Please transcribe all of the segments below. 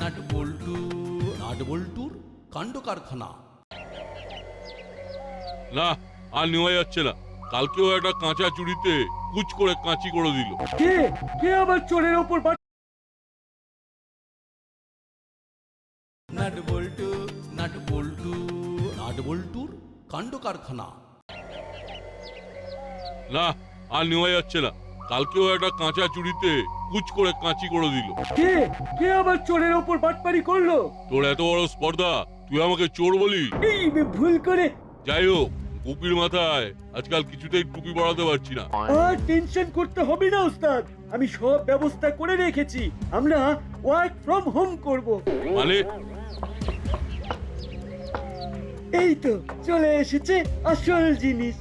Nut বল্টু। Nut বল্টুর কাণ্ড কারখানা। না, আর নেওয়া যাচ্ছে না। কালকেও একটা কাঁচা চুড়িতে কুচ করে কাঁচি করে দিল। কে কে আবার চোরের ওপর নাট বল্টু। নাট বল্টু। নাট বল্টুর কাণ্ড কারখানা। না, আর নেওয়া যাচ্ছে না। কালকেও একটা কাঁচা চুড়িতে কুচ করে কাঁচি করে দিল। কে কে আবার চোরের ওপর বাটপারি করলো? তোর এত বড় স্পর্ধা, তুই আমাকে চোর বলি? এই ভুল করে। যাই হোক, গুপির মাথায় আজকাল কিছুতেই টুপি পরাতে পারছি না। আর টেনশন করতে হবে না ওস্তাদ, আমি সব ব্যবস্থা করে রেখেছি। আমরা ওয়ার্ক ফ্রম হোম করব। মানে? এই তো চলে এসেছে আসল জিনিস।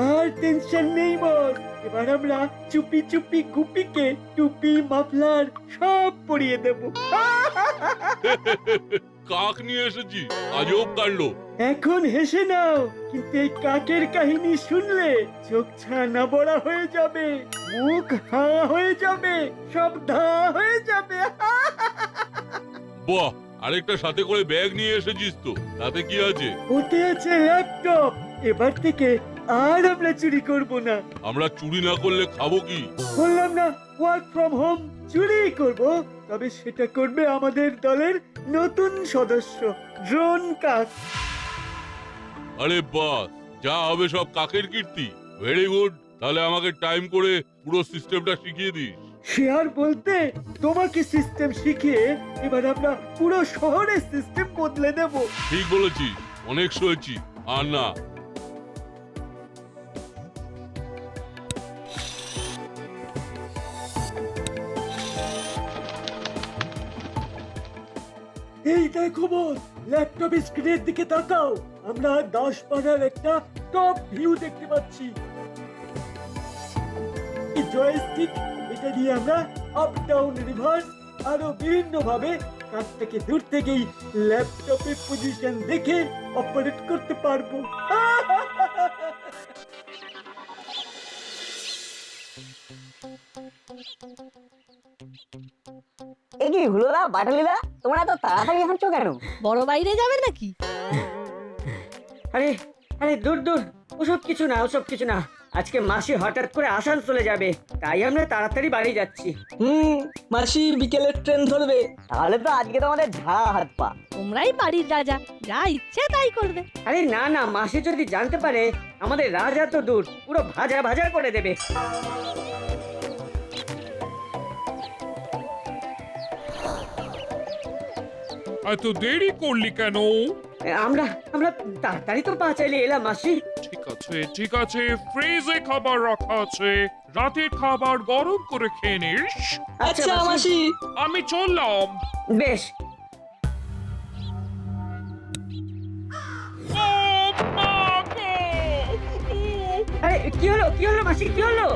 আর টেনশন নেই বস, এবার আমরা চুপি চুপি গুপিকে টুপি মাফলার সব পরিয়ে দেব। কাক নিয়ে এসেছি, আজব কাণ্ড। এখন হেসে নাও, কিন্তু এই কাকের কাহিনী শুনলে চোখ ছানা বড়া হয়ে যাবে, মুখ হাঁ হয়ে যাবে, সব ধা হয়ে যাবে। বাহ, আরেকটা সাথে করে ব্যাগ নিয়ে এসেছিস তো, তাতে কি আছে? ওতে আছে ল্যাপটপ। এবার থেকে আর আমরা চুরি করব না। আমরা চুরি না করলে খাবো কি? বললাম না ওয়ার্ক ফ্রম হোম, চুরি করব, তবে সেটা করবে আমাদের দলের নতুন সদস্য ড্রোন কাক। আরে বাস, যা হবে সব কাকের কীর্তি। ভেরি গুড, তাহলে আমাকে টাইম করে পুরো সিস্টেমটা শিখিয়ে দিস। শেয়ার বলতে তোমাকে সিস্টেম শিখিয়ে এবার আমরা পুরো শহরের সিস্টেম বদলে দেব। ঠিক বলেছিস, অনেক সয়েছি। আর না, এই দেখো বস, ল্যাপটপ স্ক্রিনের দিকে তাকাও, আমরা 10 পাড়ার একটা টপ ভিউ দেখতে পাচ্ছি। এই জয়স্টিক, এটা দিয়ে আমরা আপ ডাউন রিভার্স আরো বিভিন্ন ভাবে কাছ থেকে দূর থেকেই ল্যাপটপের পজিশন দেখে অপারেট করতে পারবো। এ কি হুলোদা বাটালিদা, তোমরা এত তাড়াতাড়ি হাঁটছো কেন? বড় বাইরে যাবে নাকি? আরে আরে দূর দূর, ওসব কিছু না, ওসব কিছু না। আজকে মাসি হঠাৎ করে আসানসোলে যাবে, তাই আমরা তাড়াতাড়ি বাড়ি যাচ্ছি। মাসি বিকেলের ট্রেন ধরবে, তাহলে তো আজকে তোমাদের ঝাড়া হাত পা। তোমরাই বাড়ির রাজা, যা ইচ্ছে তাই করবে। আরে না না, মাসি যদি জানতে পারে আমাদের রাজা তো দূর, পুরো ভাজা ভাজা করে দেবে। এত দেরি করলি কেন? আমরা আমরা তাড়াতাড়ি তো পা চাইলে এলাম মাসি। ঠিক আছে ঠিক আছে, ফ্রিজে খাবার রাখা আছে, রাতের খাবার গরম করে খেয়ে নিস। আচ্ছা মাসি, আমি চললাম। বেশ। ও মা গো! আরে কি হলো কি হলো মাসি, কি হলো?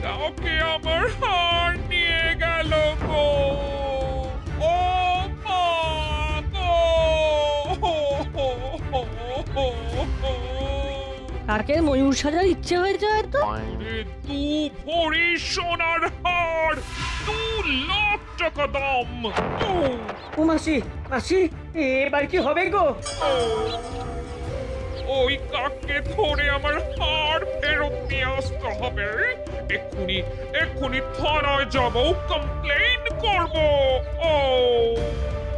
কাউকে আমার হার নিয়ে গেল গো! ও মা গো! কাকের ময়ূর সাজার ইচ্ছে হয়েছে হয়তো। ওরে, 2 ভরি সোনার হার, 2 লাখ টাকা দাম। ও মাসি মাসি, এবার কি হবে গো? ওই কাককে ধরে আমার হার ফেরত নিয়ে আসতে হবে। এক্ষুনি এক্ষুনি থানায় যাব, কমপ্লেইন করব। ও,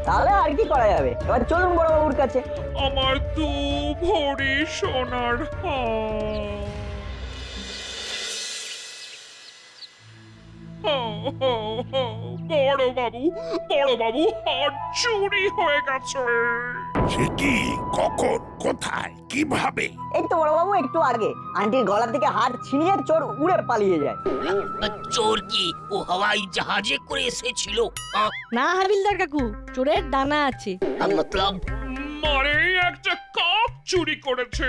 তাহলে আর কি করা যাবে, এবার চলুন বড় বাবুর কাছে। আমার 2 ভরি সোনার হার। বড় বাবু, হার চুরি হয়ে গেছে। সে কি? কখন? কোথায়? কিভাবে? এই তো বড় বাবু, একটু আগে আন্টির গলা থেকে হাত ছিনিয়ে চোর উড়ে পালিয়ে যায়। চোর কি ও হাওয়াই জাহাজে করে এসেছিল? না হাবিলদার কাকু, চোরের ডানা আছে। মতলব মানে একটা কাক চুরি করেছে,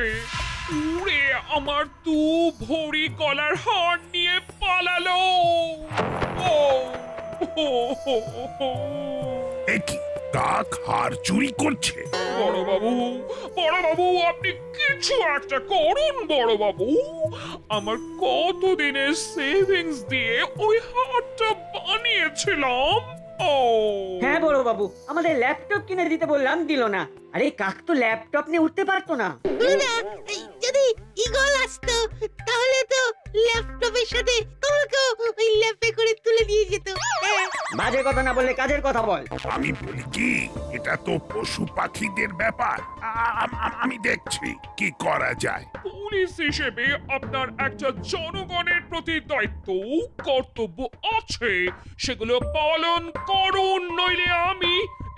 উড়ে আমার 2 ভরি গলার হার নিয়ে পালালো। ও, এ কি? কাক হাড় চুরি করছে? বড়বাবু, বড়বাবু, আপনি কিছু একটা করুন বড়বাবু। আমার কতদিনের সেভিংস দিয়ে ওই হারটা বানিয়েছিলাম। ও হ্যাঁ বড় বাবু, আমাদের ল্যাপটপ কিনে দিতে বললাম, দিল না। আরে কাক তো ল্যাপটপ নিয়ে উঠতে পারতো না। যদি ঈগল আসতো তাহলে তো ল্যাপটপের সাথে তোমাকেও ওই ল্যাপে করে তুলে দিয়ে যেত। বাজে কথা না বললে কাজের কথা বল। আমি বলি কি, এটা তো পশু পাখিদের ব্যাপার। আমি দেখছি কি করা যায়। পুলিশ হিসেবে আপনার একটা জনগণের প্রতি দায়িত্ব কর্তব্য আছে, সেগুলো পালন করুন, নইলে আমি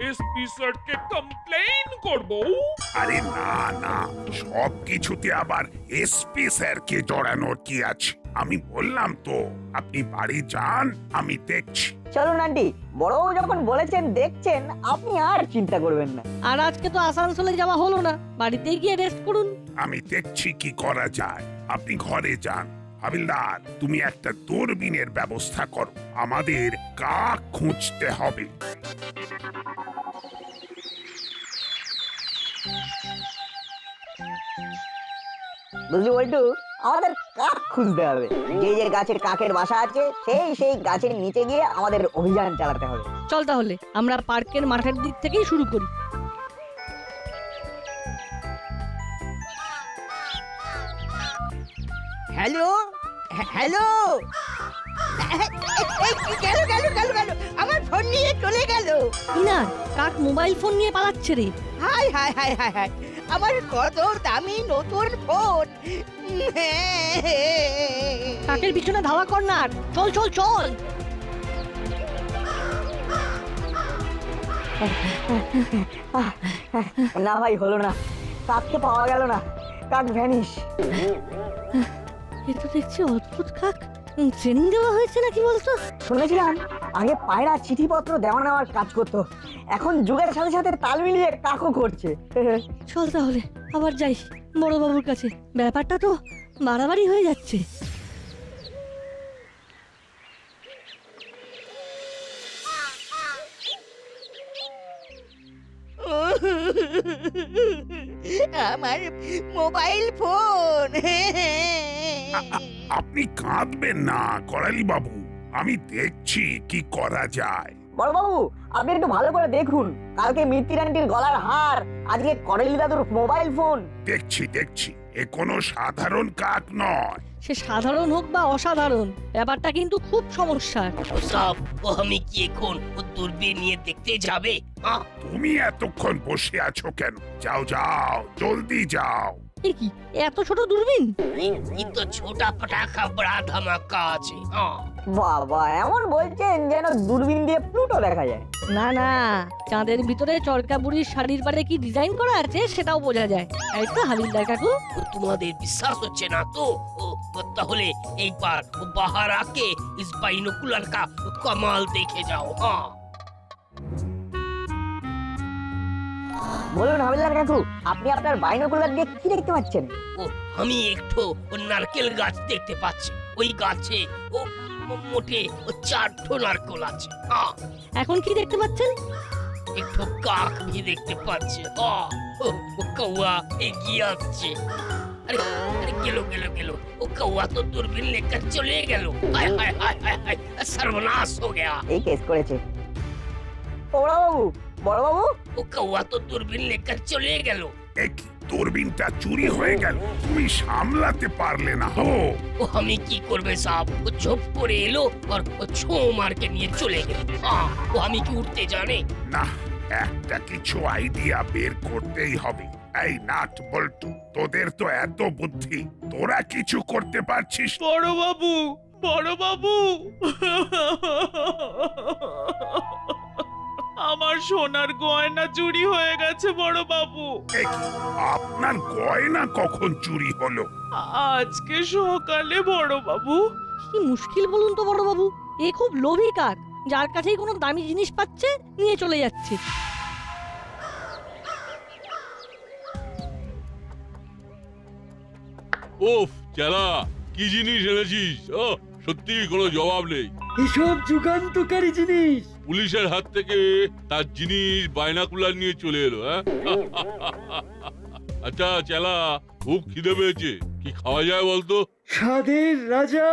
এসপি স্যারকে কমপ্লেইন করব। আরে না না, সব কিছুতে আবার এসপি স্যারকে জড়ানোর কি আছে? আমি বললাম তো, আপনি বাড়ি যান, আমি দেখছি। চলুন আন্টি, বড়বাবু যখন বলেছেন দেখছেন, আপনি আর চিন্তা করবেন না। আর আজকে তো আসানসোলে যাওয়া হলো না, বাড়িতে গিয়ে রেস্ট করুন। আমি দেখছি কি করা যায়। আপনি ঘরে যান। হাবিলদার, তুমি একটা দূরবীনের ব্যবস্থা করো, আমাদের কাক খুঁজতে হবে। বুঝলি বল্টু, আমাদের কাক খুঁজতে হবে। যে যে গাছের কাকের বাসা আছে সেই গাছের নিচে গিয়ে আমাদের অভিযান চালাতে হবে। চল তাহলে আমরা পার্কের মাঠের দিক থেকেই শুরু করি। হ্যালো হ্যালো, গেল গেল গেল গেল, আমার ফোন নিয়ে চলে গেল। না, কাক মোবাইল ফোন নিয়ে পালাচ্ছে রে। High high high high high, আমার কত দামি নতুন ফোন। কাকের পিছনে ধাওয়া কর না, চল চল চল। না ভাই, হলো না, কাককে পাওয়া গেল না, কাক ভ্যানিশ। এ তো দেখছি অদ্ভুত কাক। ট্রেনিং দেওয়া হয়েছে নাকি বলতো? শুনেছিলাম আগে পায়রা চিঠিপত্র দেওয়া নেওয়ার কাজ করতো, এখন যুগের সাথে সাথে তাল মিলিয়ে কাকও করছে। চল তাহলে আবার যাই বড়বাবুর কাছে, ব্যাপারটা তো বাড়াবাড়ি হয়ে যাচ্ছে। আমার মোবাইল ফোন। আপনি কাঁদবেন না করালি বাবু, আমি দেখছি কি করা যায়। বড়বাবু, আপনি একটু ভালো করে দেখুন, কালকে মিত্তির আন্টির গলার হার, আজকে করেলি দাদুর মোবাইল ফোন। দেখছি দেখছি, এ কোনো সাধারণ কাক নয়। সে সাধারণ হোক বা অসাধারণ, ব্যাপারটা কিন্তু খুব সমস্যার। ওসব ও আমি কি এখন ও দূরবীন নিয়ে দেখতে যাবে? তুমি এতক্ষণ বসে আছো কেন? যাও যাও, জলদি যাও। এ কি, এত ছোট দূরবীন? এই তো ছোটা পটাখা বড়া ধামাকা আছে। বাবা, এমন বলছেন যেন দূরবীন দিয়ে প্লুটো দেখা যায়। না না, চাঁদের ভিতরে চরকা বুড়ির শাড়ির পাড়ে কি ডিজাইন করা আছে সেটাও বোঝা যায়। এই তো হাবিলদার কাকু। ও তোমাদের বিশ্বাস হচ্ছে না তো? তাহলে এইবার বাহার আকে ইস বাইনোকুলার কা কমাল দেখে যাও। বলুন হাবিলদার কাকু, আপনি আপনার বাইনোকুলার দিয়ে কি দেখতে পাচ্ছেন? ও আমি একটু নারকেল গাছ দেখতে পাচ্ছি। ওই গাছে ও মোটে 4টো নারকেল আছে। এখন কি দেখতে পাচ্ছেন? একটু কাক ভি দেখতে পাচ্ছি। ও কৌয়া এগিয়ে আসছে। আরে আরে গেল গেল গেল, ও কৌয়া তো দূরবীন লেकर চলে গেল। হায় হায় হায় হায় হায়, সর্বনাশ হো গয়া। এই কেস করেছে। বড়বাবু, বড়বাবু, ও কৌয়া তো দূরবীন লেकर চলে গেল। এক দূরবীনটা চুরি হয়ে গেল, তুমি সামলাতে পারলে না? ও আমি কি করবে সাহেব? ও ঝোপ করে এলো আর ও ছো মারকে নিয়ে চলে গেল। ও আমি কি উঠতে জানে? না, একটা কিছু আইডিয়া বের করতেই হবে। এই নাট বল্টু, তোদের তো এত বুদ্ধি, তোরা কিছু করতে পারছিস? বড়বাবু, বড়বাবু, আমার সোনার গয়না চুরি হয়ে গেছে বড়বাবু। এ কি, আপনার গয়না কখন চুরি হলো? আজকে সকালে বড়বাবু। কি মুশকিল বলুন তো বড়বাবু, এ খুব লোভী কাক, যার কাছেই কোনো দামি জিনিস পাচ্ছে নিয়ে চলে যাচ্ছে। ওফ চালা, কি জিনিস এনেছিস? সত্যি কোনো জবাব নেই। এসব যুগান্তকারী জিনিস। পুলিশের হাত থেকে তার জিনিস বাইনাকুলার নিয়ে চলে এলো, হ্যাঁ? আচ্ছা চেলা, খুব খিদে পেয়েছে, কি খাওয়া যায় বলতো? স্বাদের রাজা,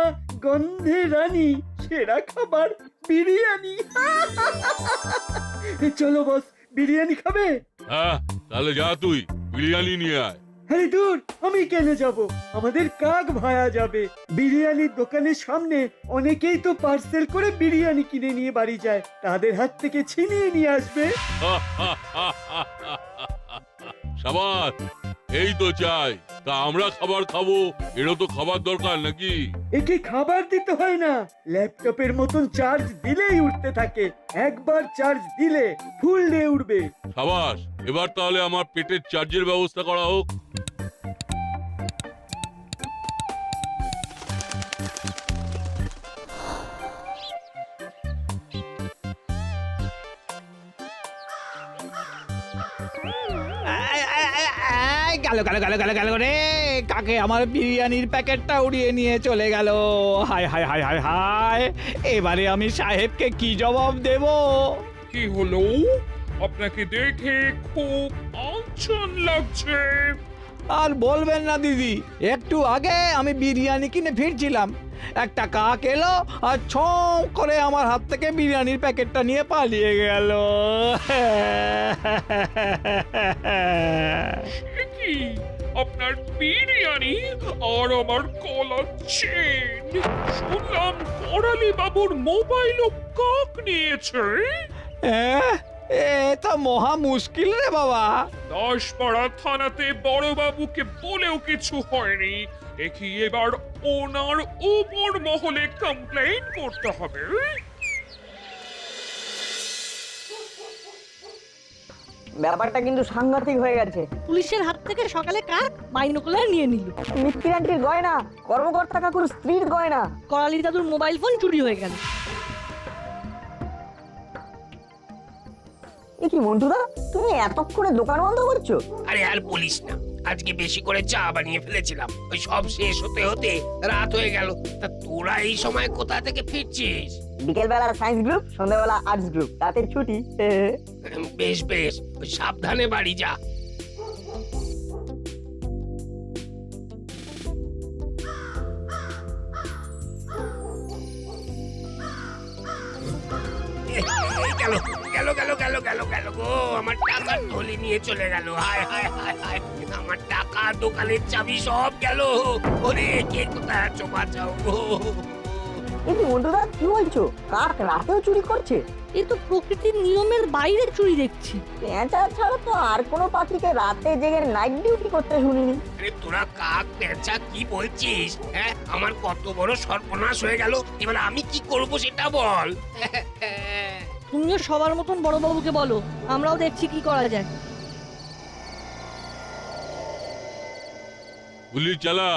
গন্ধে রানী, সেরা খাবার বিরিয়ানি। চলো বস, বিরিয়ানি খাবে? হ্যাঁ, তাহলে যা তুই বিরিয়ানি নিয়ে আয়। আরে দূর, আমি কেন যাব? আমাদের কাক ভায়া যাবে। বিরিয়ানির দোকানের সামনে অনেকেই তো পার্সেল করে বিরিয়ানি কিনে নিয়ে বাড়ি যায়, তাদের হাত থেকে ছিনিয়ে নিয়ে আসবে। সাবাস, এই তো চাই। তা আমরা খাবার খাবো, এরও তো খাবার দরকার নাকি? একে খাবার দিতে হয় না, ল্যাপটপের মতন চার্জ দিলেই উঠতে থাকে। একবার চার্জ দিলে ফুল ডে উঠবে। সাবাস, এবার তাহলে আমার পেটের চার্জের ব্যবস্থা করা হোক। গেল গেল গেল গেল গেল রে, কাকে আমার বিরিয়ানির প্যাকেটটা উড়িয়ে নিয়ে চলে গেল। হায় হায় হায় হায় হায়, এবারে আমি সাহেবকে কি জবাব দেব? কি হলো? আপনাকে দেখে খুব আনছন লাগছে। আর বলবেন না দিদি, একটু আগে আমি বিরিয়ানি কিনে ফিরছিলাম, একটা কাক এলো আর ছঁ করে আমার হাত থেকে বিরিয়ানির প্যাকেটটা নিয়ে পালিয়ে গেল। সে কি, আপনার বিরিয়ানি আর আমার কলার চেন? শুনলাম করালি বাবুর মোবাইলও কাক নিয়েছে। এ তো মহা মুশকিল রে বাবা। দাসপাড়া থানাতে বড়বাবুকে বলেও কিছু হয়নি, দেখি এবার ওনার উপর মহলে কমপ্লেইন করতে হবে। ব্যাপারটা কিন্তু সাংঘাতিক হয়ে গেছে। পুলিশের হাত থেকে সকালে কাক বাইনোকুলার নিয়ে নিল, মিত্তির আন্টির গয়না, কর্মকর্তা কাকুর স্ত্রীর গয়না, করালি দাদুর মোবাইল ফোন চুরি হয়ে গেল। এ কি মন্টুদা, তুমি এতক্ষণে দোকান বন্ধ করছো? আরে আর বলিস না, আজকে বেশি করে চা বানিয়ে ফেলেছিলাম, ওই সব শেষ হতে হতে রাত হয়ে গেল। তা তোরা এই সময় কোথা থেকে ফিরছিস? বিকেলবেলা সায়েন্স গ্রুপ, সন্ধ্যাবেলা আর্টস গ্রুপ, রাতের ছুটি। বেশ বেশ, ওই সাবধানে বাড়ি যা। গেল গেল গেল গেল গেল গেল গো, আমার টাকার থলি নিয়ে চলে গেল। হায় হায় হায় হায়, আমার টাকা, দোকানের চাবি সব গেল। ওরে কে কোথায় আছো, বাঁচাও গো। এ কি মন্টুদা, কি বলছো? কাক রাতেও চুরি করছে? এ তো প্রকৃতির নিয়মের বাইরে চুরি দেখছি। পেঁচা ছাড়া তো আর কোনো পাখিকে রাতে জেগে নাইট ডিউটি করতে শুনিনি। আরে তোরা কাক পেঁচা কি বলছিস? হ্যাঁ, আমার কত বড় সর্বনাশ হয়ে গেল, এবার আমি কি করব সেটা বল। তুমিও সবার মতন বড়বাবুকে বলো, আমরাও দেখছি কি করা যায়। পুলিশ চালা,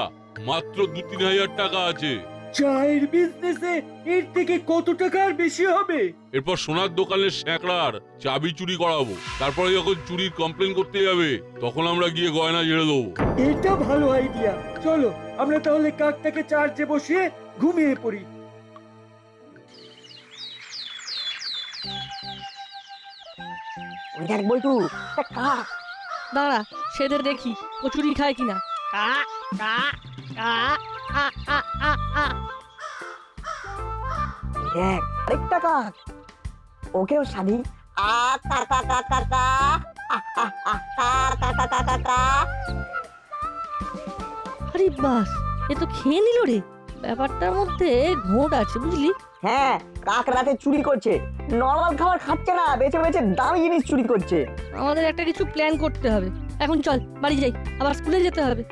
মাত্র 2-3 হাজার টাকা আছে। চায়ের বিজনেসে এর থেকে কত টাকার বেশি হবে? এরপর সোনার দোকানের স্যাঁকড়ার চাবি চুরি করাবো, তারপরে যখন চুরির কমপ্লেন করতে যাবে তখন আমরা গিয়ে গয়না ঝেড়ে দেবো। এটা ভালো আইডিয়া। চলো আমরা তাহলে কাকটাকে চার্জে বসিয়ে ঘুমিয়ে পড়ি। ওই দেখ বল্টু, একটা কাক। দাঁড়া, সেদের দেখি কচুরি খায় কিনা। কা কা কা আ আ আ আ। দেখ আরেকটা কাক, ওকেও শাড়ি। আ কা কা কা কা কা, আ আ আ কা কা কা কা কা কা। আরে বাস, এ তো খেয়ে নিল রে। ব্যাপারটার মধ্যে ঘোট আছে বুঝলি। হ্যাঁ, কাক রাতে চুরি করছে, নর্মাল খাবার খাচ্ছে না, বেছে বেছে দামি জিনিস চুরি করছে। আমাদের একটা কিছু প্ল্যান করতে হবে। এখন চল বাড়ি যাই, আবার স্কুলে যেতে হবে।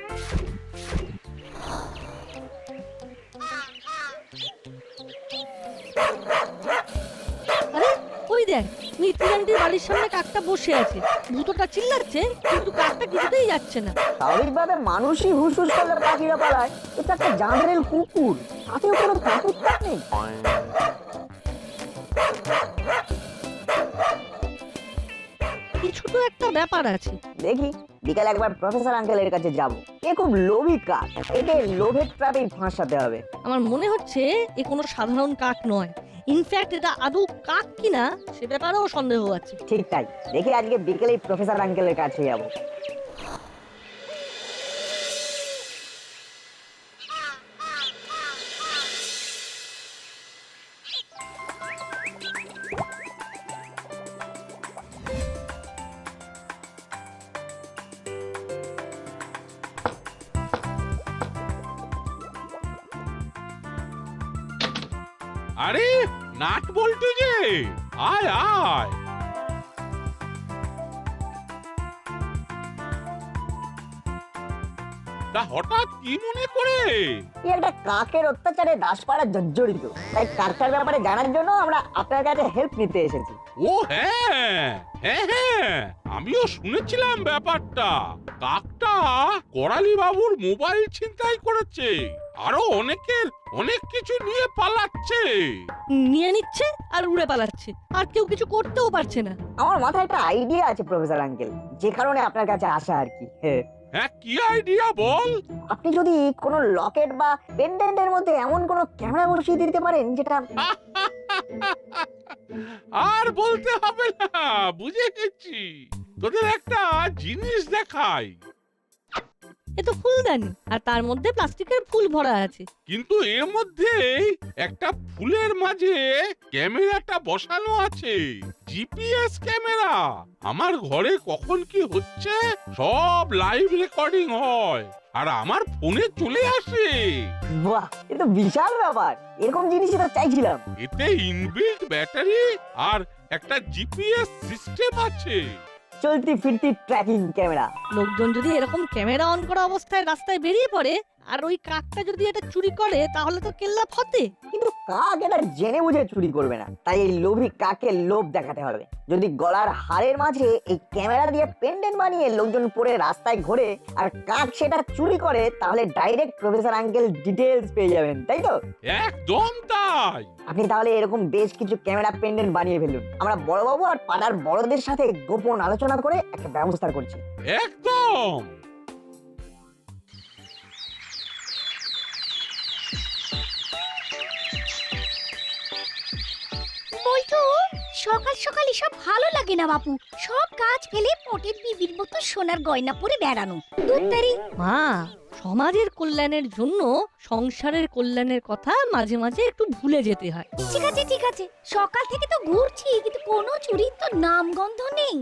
আরে ওই দেখ, মিত্তির আন্টির বাড়ির সামনে কাকটা বসে আছে। ভূতটা চিল্লাচ্ছে কিন্তু কাকটা কিছুতেই যাচ্ছে না। স্বাভাবিকভাবে মানুষই হুসহুস করলে পাখিরা পালায়, এটা একটা জাঁদরেল কুকুর, তাতেও কোনো কাকুর নেই। কিছু তো একটা ব্যাপার আছে। দেখি বিকালে একবার প্রফেসর আঙ্কেলের কাছে যাব। এ খুব লোভী কাক, একে লোভের ট্র্যাপেই ফাঁসাতে হবে। আমার মনে হচ্ছে এ কোনো সাধারণ কাক নয়। ইনফ্যাক্ট এটা আদৌ কাক কিনা সে ব্যাপারেও সন্দেহ আছে। ঠিক তাই, দেখি আজকে বিকেলেই প্রফেসর আঙ্কেলের কাছে যাব। আরে নাট বল্টু যে, আয় আয়। তা হঠাৎ কি মনে করে? এই একটা কাকের অত্যাচারে দাসপাড়া জর্জরিত, তাই কাকটার ব্যাপারে জানার জন্য আমরা আপনার কাছে হেল্প নিতে এসেছি। ও হ্যাঁ হ্যাঁ হ্যাঁ, আমিও শুনেছিলাম ব্যাপারটা। কাকটা করালি বাবুর মোবাইল ছিনতাই করেছে, আরো অনেকের অনেক কিছু নিয়ে পালাচ্ছে। নিয়ে নিচ্ছে আর উড়ে পালাচ্ছে, আর কেউ কিছু করতেও পারছে না। আমার মাথায় একটা আইডিয়া আছে প্রফেসর আঙ্কেল, যে কারণে আপনার কাছে আসা আর কি। হ্যাঁ, কি আইডিয়া বল? আপনি যদি কোনো লকেট বা পেন্ডেন্টের মধ্যে এমন কোনো ক্যামেরা বসিয়ে দিতে পারেন যেটা আর বলতে হবে না, বুঝে গেছি। তোদের একটা জিনিস দেখাই। এ তো ফুলদানি, আর তার মধ্যে প্লাস্টিকের ফুল ভরা আছে। কিন্তু এর মধ্যে একটা ফুলের মাঝে ক্যামেরাটা বসানো আছে, জিপিএস ক্যামেরা। আমার ঘরে কখন কি হচ্ছে সব লাইভ রেকর্ডিং হয়, আর আমার ফোনে চলে আসে। বাহ, এ তো বিশাল ব্যাপার। এরকম জিনিসই তো চাইছিলাম। এতে ইনবিল্ট ব্যাটারি আর একটা জিপিএস সিস্টেম আছে। চলতি ফিরতি ট্র্যাকিং ক্যামেরা। লোকজন যদি এরকম ক্যামেরা অন করা অবস্থায় রাস্তায় বেরিয়ে পড়ে আর ওই কাকটা যদি এটা চুরি করে, তাহলে তো কেল্লা ফতে। কিন্তু কাক এটা জেনে বুঝে চুরি করবে না, তাই এই লোভী কাকে লোভ দেখাতে হবে। যদি গলার হাড়ের মাঝে এই ক্যামেরা দিয়ে পেন্ডেন্ট বানিয়ে লোকজন পরে রাস্তায় ঘোরে আর কাক সেটা চুরি করে, তাহলে ডাইরেক্ট প্রফেসর আঙ্কেল ডিটেইলস পেয়ে যাবেন, তাই তো? একদম তাই। আপনি তাহলে এরকম বেশ কিছু ক্যামেরা পেন্ডেন্ট বানিয়ে ফেলুন। আমরা বড়বাবু আর পাড়ার বড়দের সাথে গোপন আলোচনা করে একটা ব্যবস্থা করছি। একদম। বলতো সকাল সকাল এসব ভালো লাগে না বাপু, সব কাজ ফেলে পটের বিবির মতো সোনার গয়না পরে বেড়ানো। দুধদারি মা, সমাজের কল্যাণের জন্য সংসারের কল্যাণের কথা মাঝে মাঝে একটু ভুলে যেতে হয়। ঠিক আছে ঠিক আছে, সকাল থেকে তো ঘুরছি কিন্তু কোনো চুরির তো নাম গন্ধ নেই।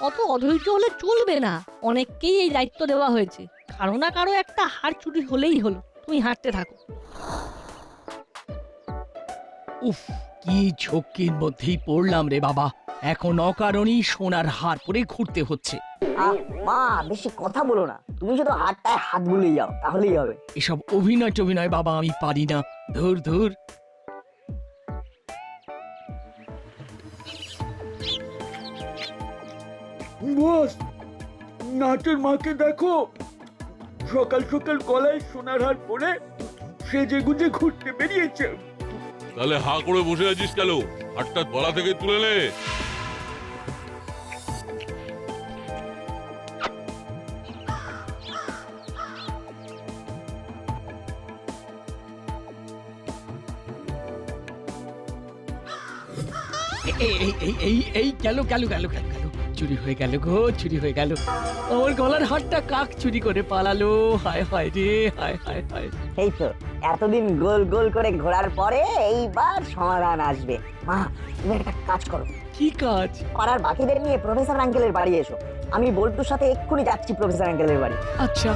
অত অধৈর্য হলে চলবে না। অনেককেই এই দায়িত্ব দেওয়া হয়েছে, কারো না কারো একটা হাড় চুরি হলেই হলো। তুমি হাঁটতে থাকো। উফ, কি ঝক্কির মধ্যেই পড়লাম রে বাবা। এখন অকারণেই সোনার হার পরে ঘুরতে হচ্ছে। মা, বেশি কথা বলো না, তুমি শুধু হাতটায় হাত বুলিয়ে যাও, তাহলেই হবে। এসব অভিনয় টভিনয় বাবা আমি পারি না। ধুর ধুর। বস, নাটের মাকে দেখো, সকাল সকাল গলায় সোনার হার পরে সেজে গুজে ঘুরতে বেরিয়েছে। তাহলে হা করে বসে আছিস কেন? হাতটা গলা থেকে তুলে নে। এই গেল গেল গেল গেল গেল, চুরি হয়ে গেল গো, চুরি হয়ে গেল। আমার গলার হারটা কাক চুরি করে পালালো। হায় হায় রে, হায় হায় হায়। এই তো, এতদিন গোল গোল করে ঘোরার পরে এইবার সমাধান আসবে। মা, তুমি একটা কাজ করো। কি কাজ? পাড়ার বাকিদের নিয়ে প্রফেসর আঙ্কেলের বাড়ি এসো। আমি বল্টুর সাথে এক্ষুনি যাচ্ছি প্রফেসর আঙ্কেলের বাড়ি। আচ্ছা।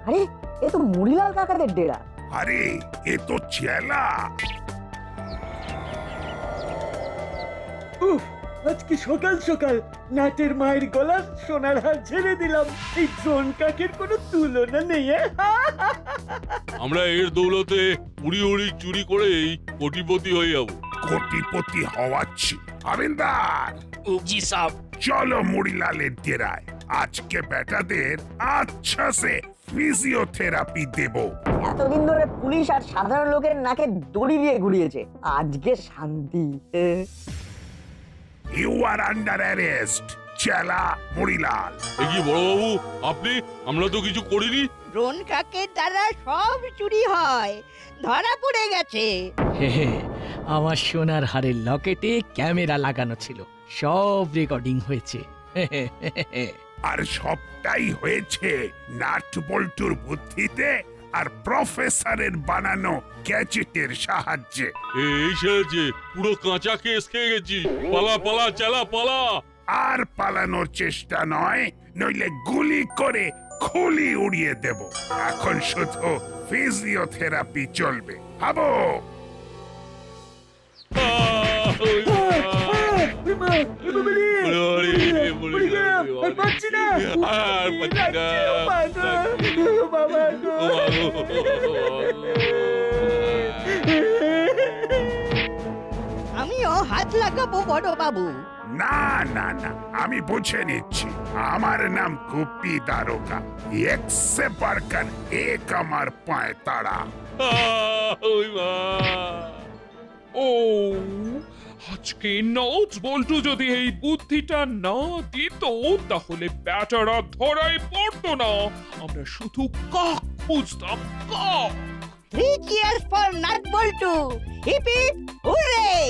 আরে, এ তো মুড়িলাল কাকাদের ডেরা। আরে এ তো চেলা। উফ, আজকে সকাল সকাল নাটের মায়ের গলার সোনার হার ছেড়ে দিলাম। এই ড্রোন কাকের কোনো তুলনা নেই। আমরা এর দৌলতে উড়ি উড়ি চুরি করেই কোটিপতি হয়ে যাবো। কোটিপতি হওয়াচ্ছি। আবিন্দার, জি সাহেব। চলো মুড়িলালের ডেরায়। আজকে বেটাদের আচ্ছা সে ফিজিওথেরাপি দেব। এতদিন ধরে পুলিশ আর সাধারণ লোকের নাকে দড়ি দিয়ে ঘুরিয়েছে, আজকে শান্তি। ইউ আর আন্ডার অ্যারেস্ট চেলা মরিলাল। এ কি বড়বাবু আপনি? আমরা তো কিছু করিনি। ড্রোন কাকের দ্বারা সব চুরি হয়, ধরা পড়ে গেছে। আমার সোনার হারের লকেটে ক্যামেরা লাগানো ছিল, সব রেকর্ডিং হয়েছে। আর সবটাই হয়েছে নাট বল্টুর বুদ্ধিতে আর প্রফেসরের বানানো গ্যাজেটের সাহায্যে। এই সেরেছে, পুরো কাঁচা কেস খেয়ে গেছি। পালা পালা চালা পালা। আর পালানোর চেষ্টা নয়, নইলে গুলি করে খুলি উড়িয়ে দেব। এখন শুধু ফিজিওথেরাপি চলবে। ভাবো। আমিও হাত লাগাবো বড় বাবু। না না না, আমি বুঝে নিচ্ছি। আমার নাম গুপ্পি দারোগা। একসে বারকার এক আমার পায়ে তাড়া। ও আজকে নট বল্টু যদি এই বুদ্ধিটা না দিত তাহলে ব্যাটারা ধরাই পড়তো না। আমরা শুধু কাক খুঁজতাম, কাক। 3 cheers for Nut Boltu! Hip hip, hooray!